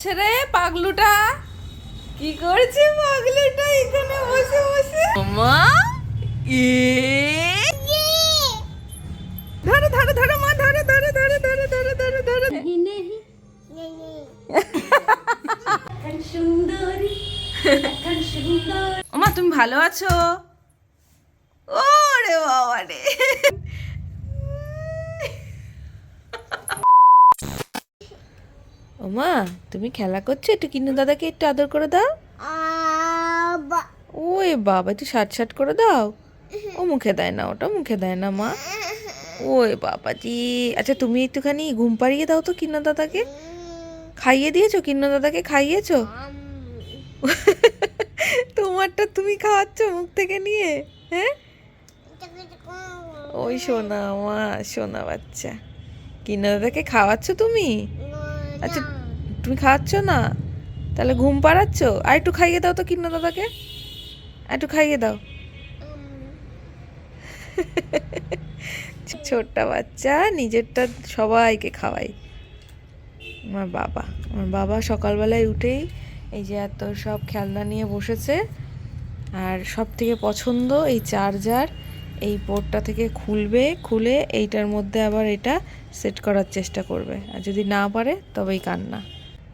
ছেড়ে পাগলুটা কি করছে? পাগলুটা এখানে বসে বসে মা ধরো ধরো ধরো মা, ধরো ধরো ধরো ধরো ধরো ধরো ধরো সুন্দরী ওমা, তুমি ভালো আছো? ওরে বাবা রে। ওমা, তুমি খেলা করছো, একটু কিন্নু দাদাকে একটু আদর করে দাও। ওই বাবা, একটু শার্ট শার্ট করে দাও। ও মুখে দেয় না, ওটা মুখে দেয় না মা। ওই বাবাজি, আচ্ছা তুমি একটুখানি ঘুম পাড়িয়ে দাও তো কিন্নু দাদাকে। খাইয়ে দিয়েছো? কিন্নু দাদাকে খাইয়েছো? তোমারটা তুমি খাওয়াচ্ছ মুখ থেকে নিয়ে? হ্যাঁ, ওই সোনা মা, সোনা বাচ্চা, কিন্নু দাদাকে খাওয়াচ্ছ তুমি? আচ্ছা, তুমি খাওয়াচ্ছ না, তাহলে ঘুম পাড়াচ্ছ? আর একটু খাইয়ে দাও তো কিন্নু দাদাকে, একটু খাইয়ে দাও। ছোট্ট বাচ্চা নিজেরটা সবাইকে খাওয়াই। আমার বাবা সকালবেলায় উঠেই এই যে এত সব খেলনা নিয়ে বসেছে, আর সব থেকে পছন্দ এই চার্জার। এই পোর্টটা থেকে খুলে এইটার মধ্যে আবার এটা সেট করার চেষ্টা করবে, আর যদি না পারে তবেই কান্না।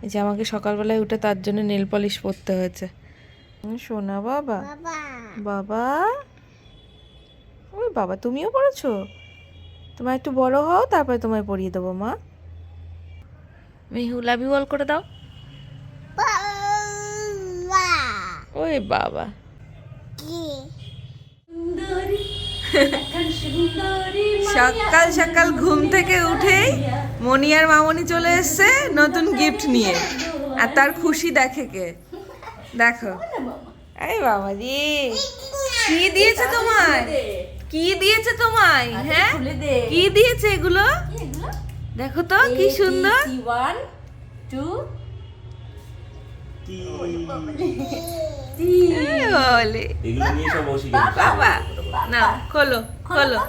এই যে আমাকে সকালবেলায় উঠে তার জন্য নেল পলিশ পরতে হয়েছে। সোনা বাবা, বাবা, ওই বাবা, তুমিও পড়েছো? তোমার একটু বড় হও, তারপরে তোমায় পরিয়ে দেবো মা। মিহু লাভ ইউ অল করে দাও। ওই বাবা, সকাল সকাল ঘুম থেকে উঠেই মনি আর মামনি চলে এসছে নতুন গিফট নিয়ে, আর তার খুশি দেখে কে? দেখো, আরে বাবাজি, কি দিয়েছে তোমায়? কি দিয়েছে তোমায়? হ্যাঁ, কি দিয়েছে এগুলো? দেখো তো কি সুন্দর। 1 2 বাবা, না খোলো খোলো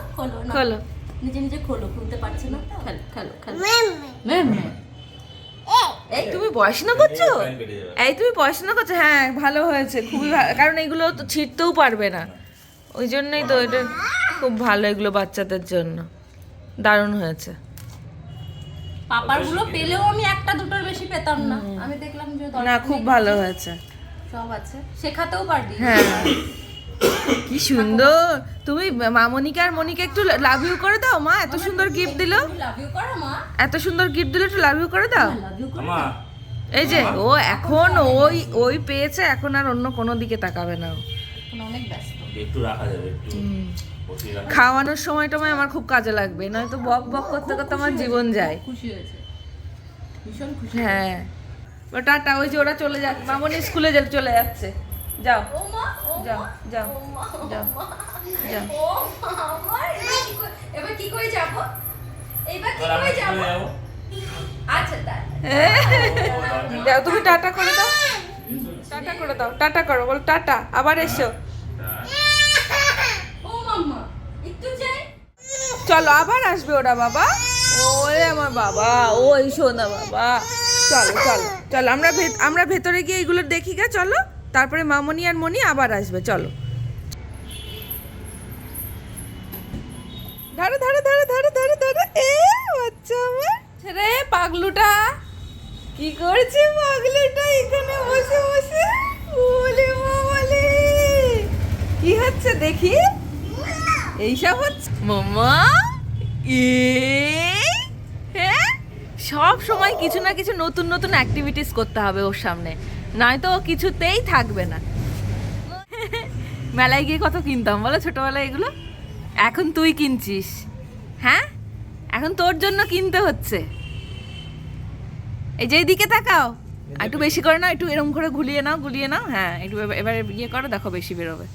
খোলো, নিজে নিজে খোলো, খুলতে পারছে না। খেলো খেলো খেলো। এই তুমি পড়াশোনা করছো? এই তুমি পড়াশোনা করছো? হ্যাঁ, ভালো হয়েছে, খুবই ভালো, কারণ এগুলো তো ছিঁড়তেও পারবে না, ওই জন্যই তো এটা খুব ভালো, এগুলো বাচ্চাদের জন্য দারুণ হয়েছে। পাপার গুলো পেলেও আমি একটা দুটোর বেশি পেতাম না, আমি দেখলাম যে না, খুব ভালো হয়েছে, সব আছে, শেখাতেও পারবি। হ্যাঁ, কি সুন্দর। তুমি মামনিকে আর মনিকে একটু লাভ ইউ করে দাও মা, এত সুন্দর গিফট দিল। লাভ ইউ করো মা, এত সুন্দর গিফট দিল, একটু লাভ ইউ করে দাও। লাভ ইউ করো। এই যে ও এখন ওই পেয়েছে, এখন আর অন্য কোনো দিকে তাকাবে না। এখন অনেক ব্যস্ত, একটু রাখা যাবে, একটু বসিয়ে রাখা। খাওয়ানোর সময় টময় আমার খুব কাজে লাগবে, নয়তো বক বক করতে করতে আমার জীবন যায়। খুশি হয়েছে, ভীষণ খুশি। হ্যাঁ, ও টাটা, ওই যে ওরা চলে যাচ্ছে, মামনি স্কুলে চলে যাচ্ছে। যাও ও মা, ও যাও যাও যাও যাও। ও মা, আমার এবার কি করে যাব? এইবার কি করে যাব? আচ্ছা যাও, তুমি টাটা করে দাও, টাটা করে দাও, টাটা করো, বল টাটা, আবার এসো। ও মাম্মা, একটু যাই। চলো, আবার আসবে ওরা বাবা। ওরে আমার বাবা, ওই শোনা বাবা, চলো চলো চলো, আমরা ভেতরে গিয়ে এগুলো দেখি গা, চলো, তারপরে মামনি আর মনি আবার আসবে, চলো। ধরো ধরো ধরো ধরো ধরো ধরো, এ বাচ্চা আমার রে পাগলুটা কি করছে? পাগলুটা এখানে বসে বসে, ওলে বাবালে, কি হচ্ছে দেখি? এইসব হচ্ছে মামা, হ্যাঁ, সব সময় কিছু না কিছু নতুন নতুন অ্যাক্টিভিটিস করতে হবে ওর সামনে, নয়তো ও কিছুতেই থাকবে না। মেলায় গিয়ে কত কিনতাম বলো ছোটবেলায় এগুলো, এখন তুই কিনছিস। হ্যাঁ, এখন তোর জন্য কিনতে হচ্ছে। এই যে এইদিকে তাকাও, একটু বেশি করে নাও, একটু এরকম করে ঘুলিয়ে নাও, হ্যাঁ, একটু এবার ইয়ে করো, দেখো বেশি বেরোবে।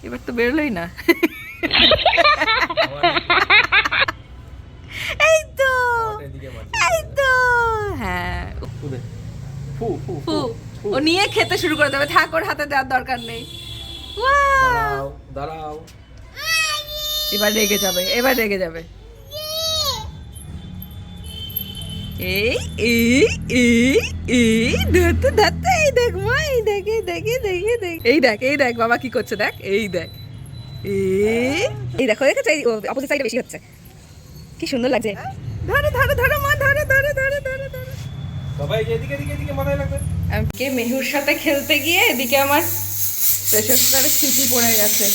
এবার তো বেরোলোই না। এই তো, এই তো, হ্যাঁ, ও নিয়ে খেতে শুরু করে দেবে, থাক, ওর হাতে দেওয়ার দরকার নেই। দাঁড়াও, এবার রেগে যাবে। এই এই এই এই ধরতে ধরতে এই দেখ মা, এই দেখ এই দেখ এই দেখ এই দেখ এই দেখ এই দেখ বাবা কি করছে দেখ, এই দেখ এই দেখো, দেখেছো অপোজিট সাইডে বেশি হচ্ছে, কি সুন্দর লাগছে। ধরো ধরো ধরো মা, ধরো ধরো ধরো ধরো ধরো। সবাই এদিকে এদিকে এদিকে মাথায় লাগবে। আমাকে মেহুর সাথে খেলতে গিয়ে এদিকে আমার প্রেশার কুকারে সিটি পড়ে গেছে।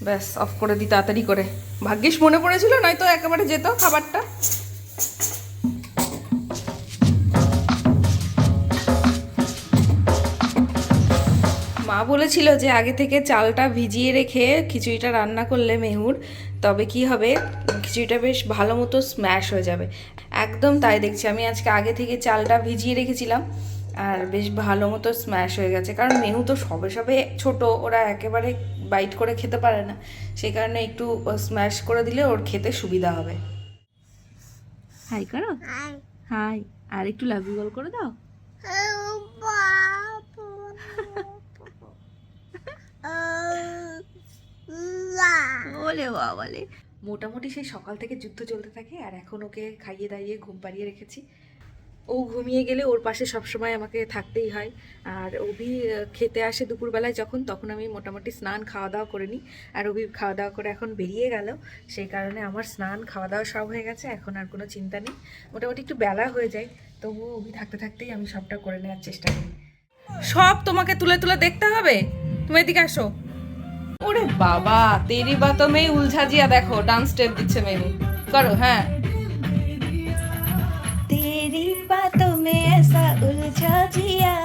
ব্যাস অফ করে দিই তাড়াতাড়ি করে, ভাগ্যিস মনে পড়েছিল, নয়তো একেবারে যেত খাবারটা। মা বলেছিল যে আগে থেকে চালটা ভিজিয়ে রেখে খিচুড়িটা রান্না করলে মেহুর, তবে কি হবে, খিচুড়িটা বেশ ভালো মতো স্ম্যাশ হয়ে যাবে। একদম তাই দেখছি, আমি আজকে আগে থেকে চালটা ভিজিয়ে রেখেছিলাম আর বেশ ভালো মতো স্ম্যাশ হয়ে গেছে। কারণ মেহু তো সবে সবে ছোট, ওরা একেবারে বাইট করে খেতে পারে না, সেই কারণে একটু স্ম্যাশ করে দিলে ওর খেতে সুবিধা হবে। হাই করো, হাই, আর একটু লাভ ইউ বল করে দাও। ওলে বাবালে, মোটামুটি সেই সকাল থেকে যুদ্ধ চলতে থাকে, আর এখন ওকে খাইয়ে দাইয়ে ঘুম পাড়িয়ে রেখেছি। ও ঘুমিয়ে গেলে ওর পাশে সবসময় আমাকে থাকতেই হয়। আর অভি খেতে আসে দুপুরবেলায় যখন, তখন আমি মোটামুটি স্নান খাওয়া দাওয়া করে নিই। আর অভি খাওয়া দাওয়া করে এখন বেরিয়ে গেল, সেই কারণে আমার স্নান খাওয়া দাওয়া সব হয়ে গেছে, এখন আর কোনো চিন্তা নেই। মোটামুটি একটু বেলা হয়ে যায়, তবুও অভি থাকতে থাকতেই আমি সবটা করে নেওয়ার চেষ্টা করি। সব তোমাকে তুলে তুলে দেখতে হবে, তুমি এদিকে আসো। ওরে বাবা, তেরি বাতো মেয়ে উলঝা জিয়া, দেখো ডান্স স্টেপ দিচ্ছে মেনু, করো। হ্যাঁ, तेरी बातों में ऐसा उलझा जिया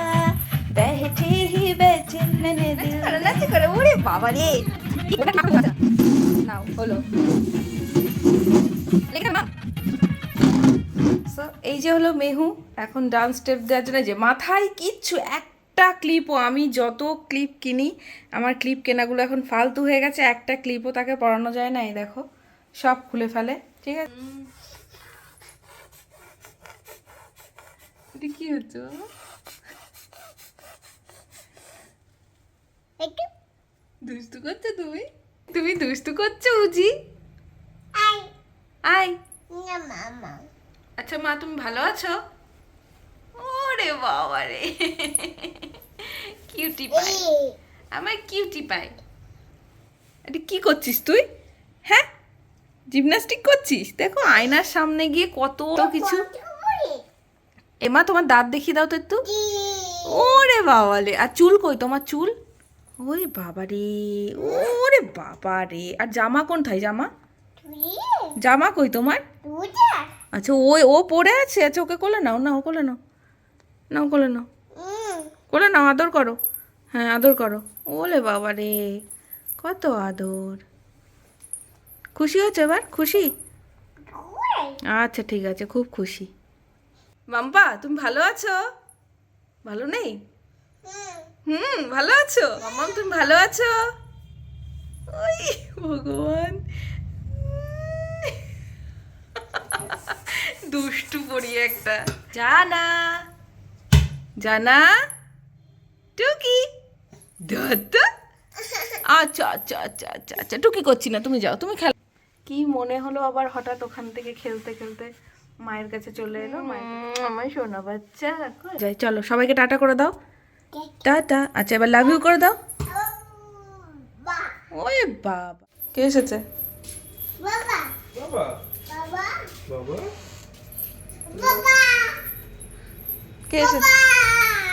बैठे ही बैठे मैंने दिल নাচতে করে। ওরে বাবা রে, নাও হলো। সো এই যে হলো মেহু, এখন ডান্স স্টেপ দেওয়ার জন্য যে মাথায় কিচ্ছু একটা ক্লিপও, আমি যত ক্লিপ কিনি আমার ক্লিপ কেনাগুলো এখন ফালতু হয়ে গেছে, একটা ক্লিপও তাকে পরানো যায় না। এই দেখো সব খুলে ফেলে, ঠিক আছে। এটা কি হচ্ছে বাবা? দুষ্টু করছো তুমি, তুমি দুষ্টু করছো উজি। আই আচ্ছা মা, তুমি ভালো আছো? ওরে বাবা রে, কিউটি পাই, আমার কিউটি পাই। এটা কি করছিস তুই? হ্যাঁ, জিমনাস্টিক করছিস? দেখো আয়নার সামনে গিয়ে কত কিছু। এমা তোমার দাঁত দেখিয়ে দাও তো একটু। ওরে বাবালে, আর চুল কই তোমার চুল? ওরে বাবা রে, ওরে বাবা রে। আর জামা কোনটায়, জামা জামা কই তোমার? আচ্ছা ওই ও পড়ে আছে, আচ্ছা ওকে কোলে নাও, না ও কোলে নাও, নাও কোলে নাও, কোলে নাও, আদর করো। হ্যাঁ আদর করো। ওলে বাবা রে, কত আদর। খুশি হচ্ছে এবার? খুশি? আচ্ছা ঠিক আছে, খুব খুশি। মাম্পা তুমি ভালো আছো? ভালো নেই? ভালো আছো মাম্মা, তুমি ভালো আছো? ওই ভগবান, দুষ্টু পড়ি একটা। জানা জানা টুকি দাদা, আচ্ছা আচ্ছা আচ্ছা আচ্ছা আচ্ছা, টুকি করছি না, তুমি যাও, তুমি খেলো। কি মনে হলো আবার হঠাৎ ওখান থেকে খেলতে খেলতে মায়ের কাছে চলে এলো। আমার সোনা বাচ্চা, যাই চলো সবাইকে টাটা করে দাও, টাটা। আচ্ছা এবার লাভ ইউ করে দাও। ওই বাবা, কে এসেছে? বাবা বাবা কে এসেছে?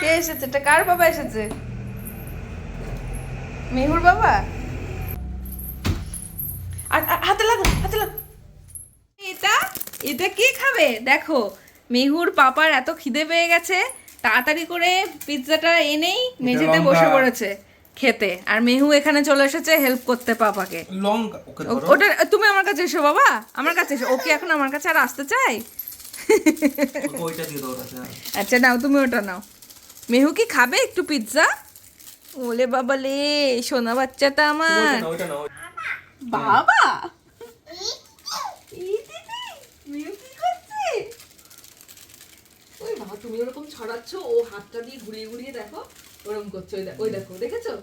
কে এসেছে? এটা কার বাবা এসেছে? মেহুর বাবা। আর হাতে লাগো, হাতে লাগো। এটা এটা কে খাবে? দেখো মেহুর পাপার এত খিদে পেয়ে গেছে, তাড়াতাড়ি করে পিৎজাটা এনেই মেঝেতে বসে পড়েছে খেতে, আর মেহু এখানে চলে এসেছে হেল্প করতে পাপাকে। লঙ্কা ওটা তুমি আমার কাছে এসো বাবা, আমার কাছে এসো। ওকে এখন আমার কাছে আর আসতে চাই? ওইটা দিয়ে দাও। আচ্ছা নাও, তুমি ওটা নাও। মেহু কি খাবে একটু পিৎজা? ওলে বাবা লে, সোনা বাচ্চাটা আমার। ওইটা নাও। বাবা মেহু কি করছে? ওই বাবা, তুমি ওরকম ছড়াচ্ছ, ও হাতটা দিয়ে ঘুরিয়ে ঘুরিয়ে দেখো ওরকম করছে। ওই দেখো, দেখেছো?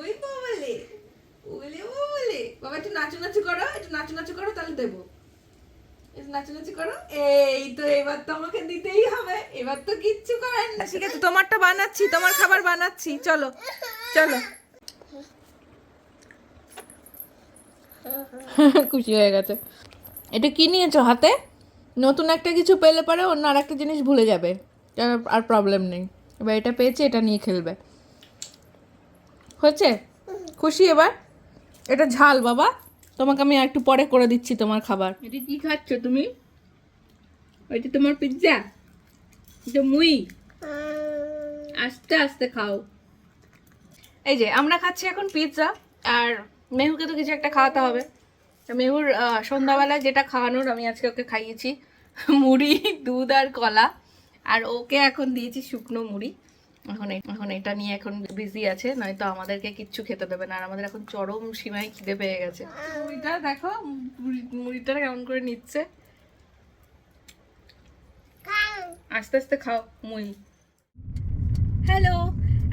ওই বাবালে, ওলে বাবালে। বাবা একটু নাচু নাচু করো তাহলে দেবো। একটু নাচু করো। এই তো এবার তো আমাকে দিতেই হবে, এবার তো কিচ্ছু করার না। ঠিক আছে, তোমারটা বানাচ্ছি, তোমার খাবার বানাচ্ছি, চলো চলো। খুশি হয়ে গেছে। এটা কি নিয়েছো হাতে? নতুন একটা কিছু পেলে পরে অন্য আর একটা জিনিস ভুলে যাবে, আর প্রবলেম নেই। এবার এটা পেয়েছে, এটা নিয়ে খেলবে। হয়েছে? খুশি এবার? এটা ঝাল বাবা, তোমাকে আমি একটু পরে করে দিচ্ছি তোমার খাবার। এটা কি খাচ্ছ তুমি? ওইটা তোমার পিৎজা? এটা মুই? আস্তে আস্তে খাও। এই যে আমরা খাচ্ছি এখন পিৎজা, আর মেহুকে তো কিছু একটা খাওয়াতে হবে। মেহুর সন্ধ্যাবেলায় যেটা খাওয়ানোর আমি আজকে ওকে খাইয়েছি মুড়ি, দুধ আর কলা, আর ওকে এখন দিয়েছি শুকনো মুড়ি। এখন এটা নিয়ে এখন বিজি আছে, নয়তো আমাদেরকে কিচ্ছু খেতে দেবে না। আর আমাদের এখন চরম সীমায় খিদে পেয়ে গেছে। মুড়িটা দেখো, মুড়িটা কেমন করে নিচ্ছে। আস্তে আস্তে খাও মুড়ি। হ্যালো,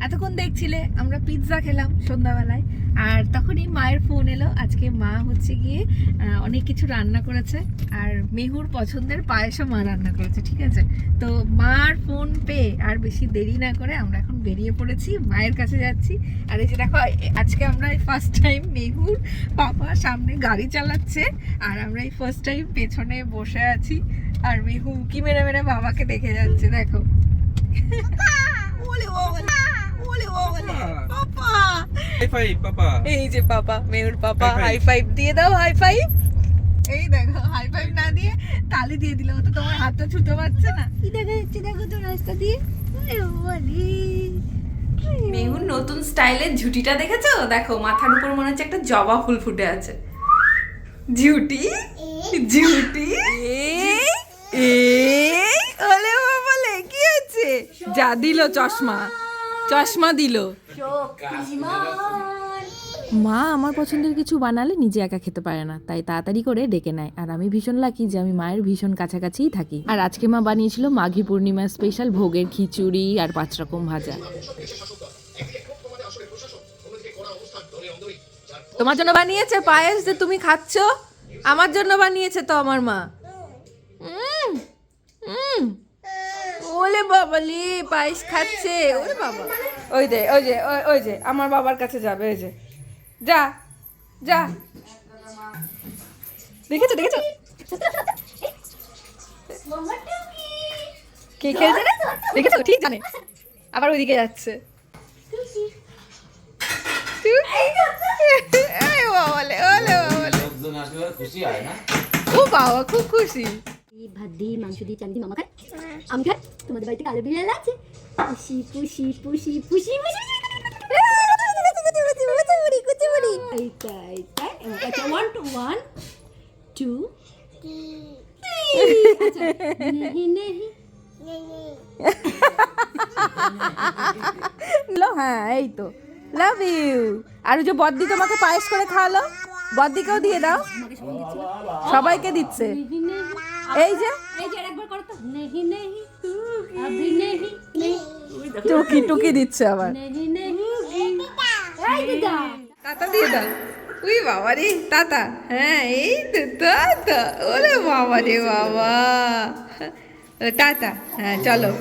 এতক্ষণ দেখছিলে আমরা পিৎজা খেলাম সন্ধ্যাবেলায়, আর তখনই মায়ের ফোন এলো। আজকে মা হচ্ছে গিয়ে অনেক কিছু রান্না করেছে, আর মেহুর পছন্দের পায়েসও মা রান্না করেছে, ঠিক আছে? তো মার ফোন পেয়ে আর বেশি দেরি না করে আমরা এখন বেরিয়ে পড়েছি, মায়ের কাছে যাচ্ছি। আর এই যে দেখো, আজকে আমরা ফার্স্ট টাইম মেহুর পাপা সামনে গাড়ি চালাচ্ছে, আর আমরা এই ফার্স্ট টাইম পেছনে বসে আছি, আর মেহু কি মেরে মেরে বাবাকে দেখে যাচ্ছে। দেখো এই যে পাপা, মেহুর পাপা, হাই ফাইভ দিয়ে দাও, হাই ফাইভ। এই দেখো, হাই ফাইভ না দিয়ে তালি দিয়ে দিল, তো তোমার হাতটা ছুতে পারছে না। কি দেখা যাচ্ছে দেখো তো রাস্তা দিয়ে। মেহুর নতুন স্টাইলের ঝুটিটা দেখেছো? দেখো মাথার উপর মনে হচ্ছে একটা জবা ফুল ফুটে আছে। ঝুটি ঝুটি এই ওলে বাবালে, কি হচ্ছে? যা দিল চশমা দিল। মা আমার পছন্দের কিছু বানালে নিজে একা খেতে পারে না, তাই তাড়াতাড়ি করে ডেকে নেয়। আর আমি ভীষণ লাকি যে আমি মায়ের ভীষণ কাছাকাছিই থাকি। আর আজকে মা বানিয়েছিল মাঘী পূর্ণিমা স্পেশাল ভোগের খিচুড়ি আর 5 রকম ভাজা। তোমার জন্য বানিয়েছে পায়েস যে তুমি খাচ্ছ, আমার জন্য বানিয়েছে তো আমার মা। ওলে বাবালি, পায়েস খাচ্ছে। ওরে বাবা, ওই যে আমার বাবার কাছে যাবে। ওই যে যা যা, দেখেছো কে খেলছে না? দেখেছো? ঠিক জানে, আবার ওইদিকে যাচ্ছে। খুশি হয় না? ও বাবা, খুব খুশি। ভাত দিয়ে মাংস দিয়ে চাল দিয়ে মামা খায়, আমি খাই। তোমাদের বাড়িতে কালো বিড়াল আছে? পুষি পুষি পুষি পুষি পুষি। আচ্ছা, 1 2 1 2 আচ্ছা, নেহি নেহি। হ্যাঁ, এই তো লাভ ইউ। আর ওই যে বদ্দি তোমাকে পায়েস করে খাওয়ালো, বদ্দিকেও দিয়ে দাও। সবাইকে দিচ্ছে। এই যে একবার করো তো, নেহি নেহি আভি নেহি নেহি। টুকি দিচ্ছে আবার। নেহি নেহি এই দিদা তাতা দিয়ে দাও। উই বাবা রে, তাতা। হ্যাঁ, এই তো তাতা। ওরে বাবা রে বাবা, টাটা। হ্যাঁ চলো।